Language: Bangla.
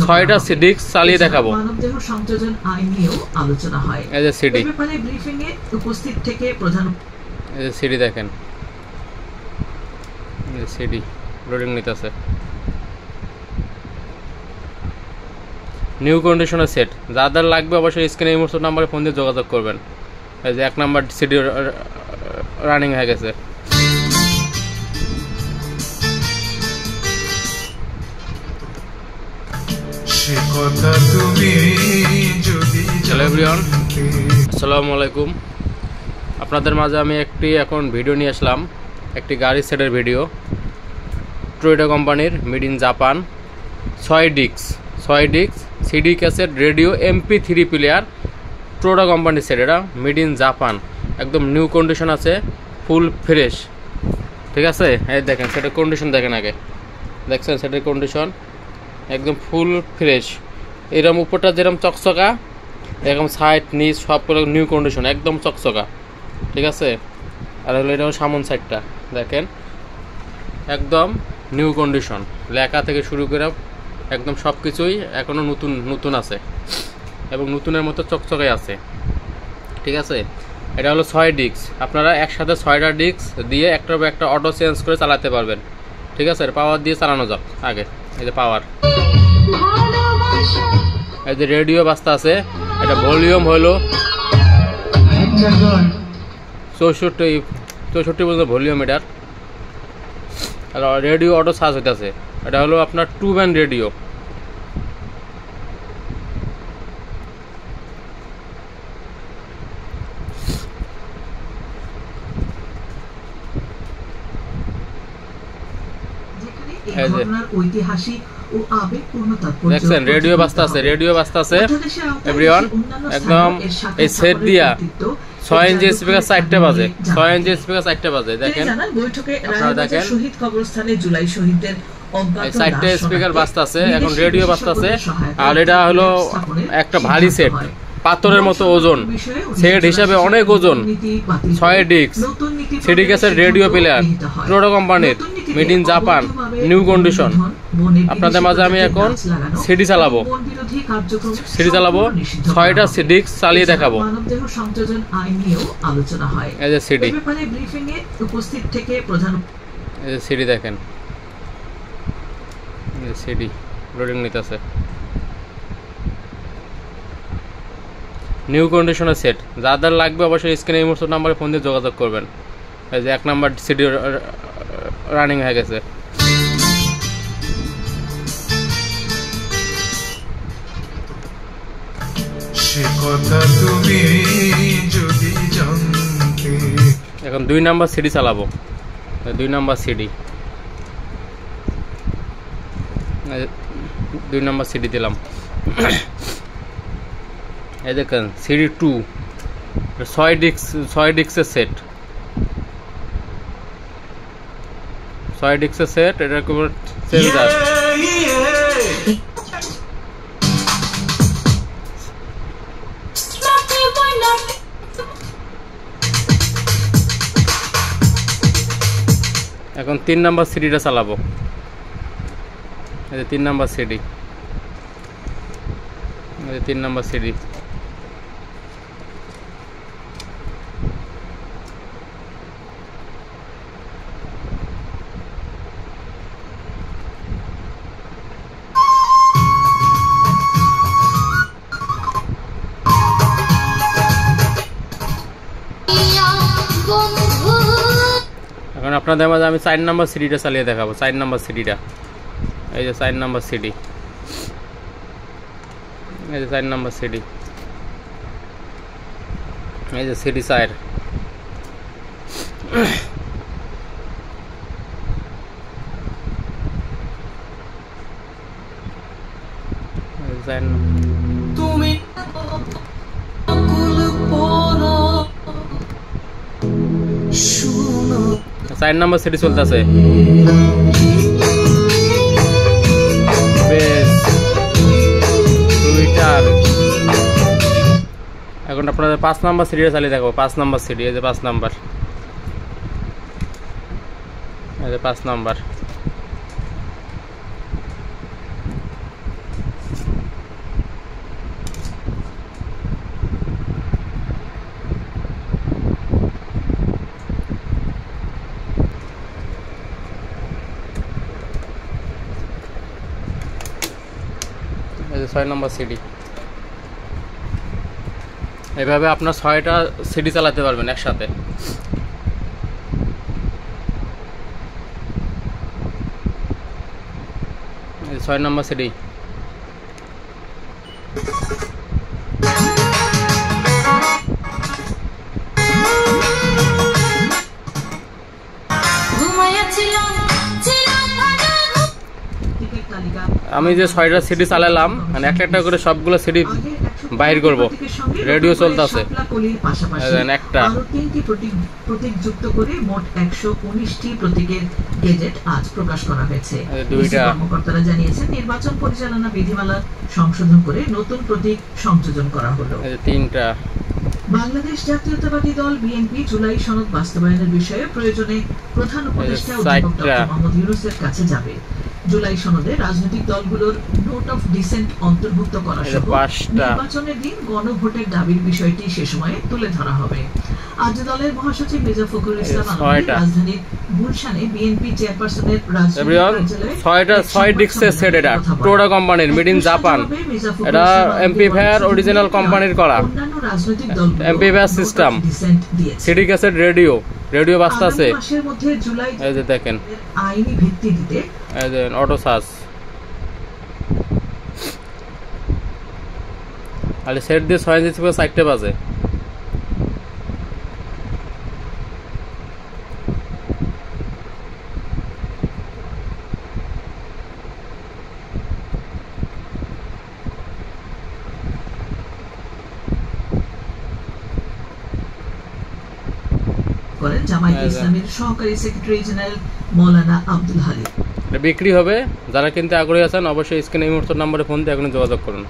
6টা ডিস্ক চালিয়ে দেখাবো। মানবদেহ সংযোজন আইন নিয়েও আলোচনা হয়। এই যে সিডি, এই ব্যাপারে ব্রিফিং এ উপস্থিত থেকে প্রধান এই যে সিডি দেখেন, এই যে সিডি লোডিং নিতেছে। নিউ কন্ডিশনার সেট যাদের লাগবে অবশ্যই স্ক্রিনে এই মুহূর্তে নাম্বারে ফোন দিয়ে যোগাযোগ করবেন। এই যে 1 নাম্বার সিডি রানিং হয়ে গেছে। হ্যালো এভরিওয়ান, আসসালামু আলাইকুম। আপনাদের মাঝে আমি এখন ভিডিও নিয়ে আসলাম, একটি গাড়ি সেটের ভিডিও। টয়োটা কোম্পানির made in Japan 6 disk CD cassette radio MP3 player Toyota কোম্পানির সেট। এটা মেড ইন জাপান, একদম নিউ কন্ডিশন আছে, ফুল ফ্রেশ। ঠিক আছে, এই দেখেন সেটের কন্ডিশন দেখেন, আগে দেখছেন সেটের কন্ডিশন একদম ফুল ফ্রেশ। এরকম উপরটা যেরকম চকচকা, এরকম সাইড নিচ সবগুলো নিউ কন্ডিশন, একদম চকচকা। ঠিক আছে, আর হলো এটা সামন সাইডটা দেখেন একদম নিউ কন্ডিশন, লেখা থেকে শুরু করে একদম সব কিছুই এখনও নতুন আছে এবং নতুনের মতো চকচকে আছে। ঠিক আছে, এটা হলো 6 ডিস্ক। আপনারা একসাথে 6টা ডিস্ক দিয়ে একটার পর একটা অটো চেঞ্জ করে চালাতে পারবেন। ঠিক আছে, পাওয়ার দিয়ে চালানো যাক। আগে এই যে পাওয়ার, এই যে রেডিও বাজতে আছে, এটা ভলিউম হলো 64 পর্যন্ত ভলিউম এটার। আর রেডিও অটো চার্জ হইতেছে। এটা হলো আপনার 2 ব্যান্ড রেডিও। দেখছেন রেডিও বাজতে আছে এভরিওয়ান। একদম এই সেট দিয়া 6 ইঞ্চি স্পিকার 4টা বাজে, 6 ইঞ্চি স্পিকার 4টা বাজে। দেখেন আপনারা দেখেন শহীদ কবরস্থানে জুলাই শহীদদের 4টা স্পিকার বাজতে আছে, এখন রেডিও বাজতে আছে। আর এটা হলো একটা ভারী সেট, পাথরের মতো ওজন সেট হিসাবে অনেক ওজন। 6 disk CD cassette radio player Toyota কোম্পানির made in Japan, new condition. আপনাদের মাঝে আমি এখন সিডি চালাবো 6টা ডিস্ক চালিয়ে দেখাবো। এই যে সিডি, এই যে সিডি দেখেন, এই যে সিডি লোডিং নিতেছে। নিউ কন্ডিশনার সেট যাদের লাগবে অবশ্যই স্ক্রিনে এই মুহূর্তে নাম্বারে ফোন দিয়ে যোগাযোগ করবেন। এই যে 1 নাম্বার সিডি রানিং হয়ে গেছে। এখন 2 নাম্বার সিডি চালাবো। 2 নাম্বার সিডি, 2 নাম্বার সিডি দিলাম। এই দেখেন সিডি 2 6 ডিস্কের সেট, 6 ডিস্কের সেট। এটা খুব সেন্সার, এখন 3 নাম্বার সিডিটা চালাবো। এই যে 3 নাম্বার সিডি, এই যে 3 নাম্বার সিডি। এখন আপনাদের মাঝে আমি 4 নাম্বার সিডিটা চালিয়ে দেখাবো। 4 নাম্বার সিডিটা, এই যে 4 নাম্বার সিডি, এই যে 4 নাম্বার সিডি, এই যে সিডি 4। তুমি 4 নাম্বার সিডি চলতেছে। এখন আপনাদের 5 নাম্বার সিডিটা চালিয়ে দেখো। 5 নাম্বার সিডি, এই যে 5 নাম্বার, এই যে 5 নাম্বার। এই যে 6 নম্বর সিডি। এইভাবে আপনার 6টা সিডি চালাতে পারবেন একসাথে। এই 6 নম্বর সিডি। আমি যে 6টা সিডি চালালাম, মানে একটা করে সবগুলো সিডি বাইর করব। রেডিও চলতেছে একটা, আরো 3টি প্রতীক যুক্ত করে মোট 119টি প্রতীকের গেজেট আজ প্রকাশ করা হয়েছে। কর্মকর্তারা জানিয়েছেন নির্বাচন পরিচালনা বিধিমালা সংশোধন করে নতুন প্রতীক সংযোজন করা হলো। 3টা। বাংলাদেশ জাতীয়তাবাদী দল বিএনপি জুলাই সনদ বাস্তবায়নের বিষয়ে প্রয়োজনে প্রধান উপদেষ্টা অধ্যাপক ডক্টর মোহাম্মদ ইউনূসের কাছে যাবে। জুলাই সনদে রাজনৈতিক দলগুলোর নোট অফ ডিসেন্ট অন্তর্ভুক্ত করা সহ নির্বাচনের দিন গণভোটের দাবির বিষয়টি সে সময়ে তুলে ধরা হবে। আজ দলের মহাসচিব মির্জা ফখরুল ইসলাম আলমগীর রাজধানীর গুলশানে বিএনপি চেয়ারপারসনের রাজধানী 6 ডিস্কের সেট। এটা টোটা কোম্পানির, মেড ইন জাপান। এটা এমপিফায়ার অরিজিনাল কোম্পানির করা। অন্যান্য রাজনৈতিক দল amplifier system, CD cassette, radio বাজতাছে। মাসের মধ্যে জুলাই এই যে দেখেন আইনি ভিত্তি দিতে এই যে অটো সার্চ আলে সেট দিয়ে 6 ইঞ্চি করে 4টে বাজে। করেন জামায়াতে ইসলামের সহকারী সেক্রেটারি জেনারেল মাওলানা আব্দুল হালিম। বিক্রি হবে। যারা কিনতে আগ্রহী আছেন অবশ্যই স্ক্রিনে এই মুহূর্তের নম্বরে ফোন দিয়ে এখন যোগাযোগ করুন।